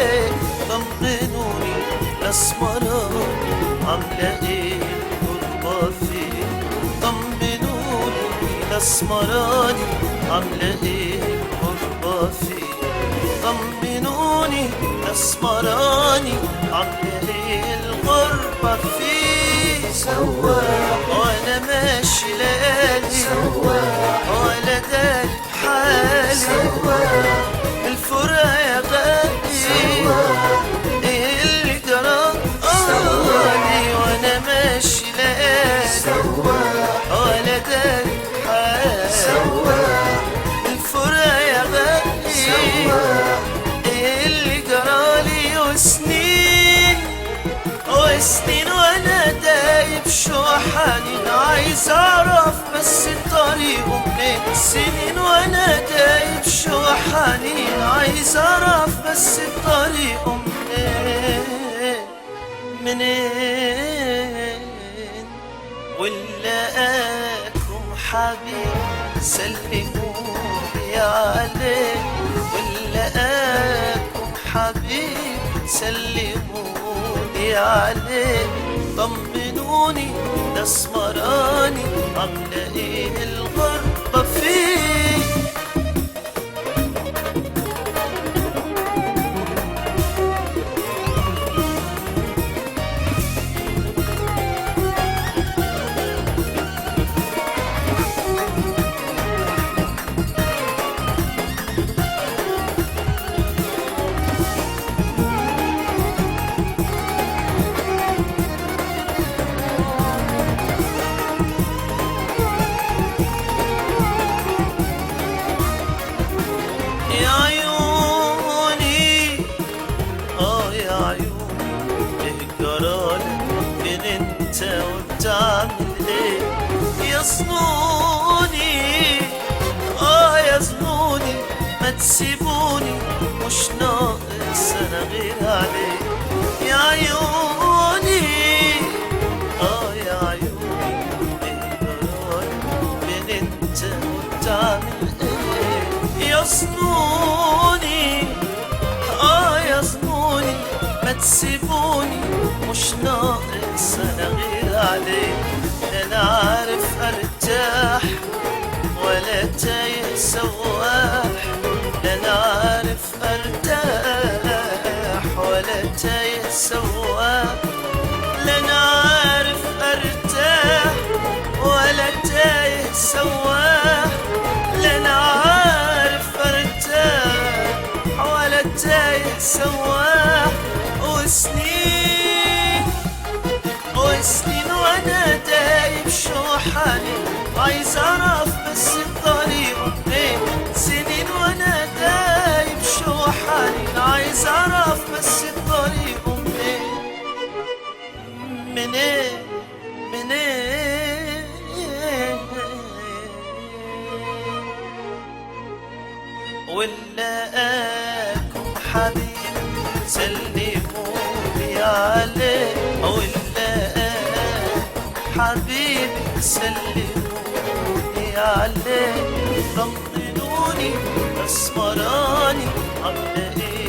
عليه. طمنوني الاسمراني عاملة ايه الغربة فين؟ طمنوني الاسمراني عاملة ايه الغربة فين؟ طمنوني الاسمراني عاملة ايه الغربة فين؟ سواح وانا ماشي ليالي سواح ولا داري بحالي. سواح الفرقة يا غالي سواح ايه اللي جرى لي وانا ماشي ليالي سواح ولا داري بحالي. سواح الفرقة يا غالي سواح ايه اللي جرالي وسنين وانا دايب شوحاني عايز اعرف بس الطريق منين. سنين وانا دايب شوحاني عايز اعرف بس الطريق منين منين. ولقاكم حبيب سلمولي عليه. ولقاكم حبيب سلمولي عليه. طمنوني ده اسمراني عاملة ايه الغربة فيه؟ يا عيوني يا عيوني ايه جرالك فين انت وبتعمل ايه؟ يا ظنوني يا ظنوني ما تسيبوني مش ناقص انا غير عليك. يا عيوني يا عيوني ايه جرالك فين انت وبتعمل ايه؟ يا ظنوني يا ظنوني ما تسيبوني مش ناقص انا غير عليك. لا انا عارف ارتاح ولا تايه سواح. لا انا عارف ارتاح ولا تايه سواح. لا انا عارف ارتاح ولا تايه سواح. لا انا عارف ارتاح ولا تايه سواح. وسنين وانا دايب شوحاني عايز اعرف بس الطريق منين. سنين وانا دايب شوحاني عايز اعرف بس الطريق منين منين منين. ولقاكم حبيب سلمولي عليه. ولقاكم حبيب سلمولي عليه. طمنوني اسمراني عاملة ايه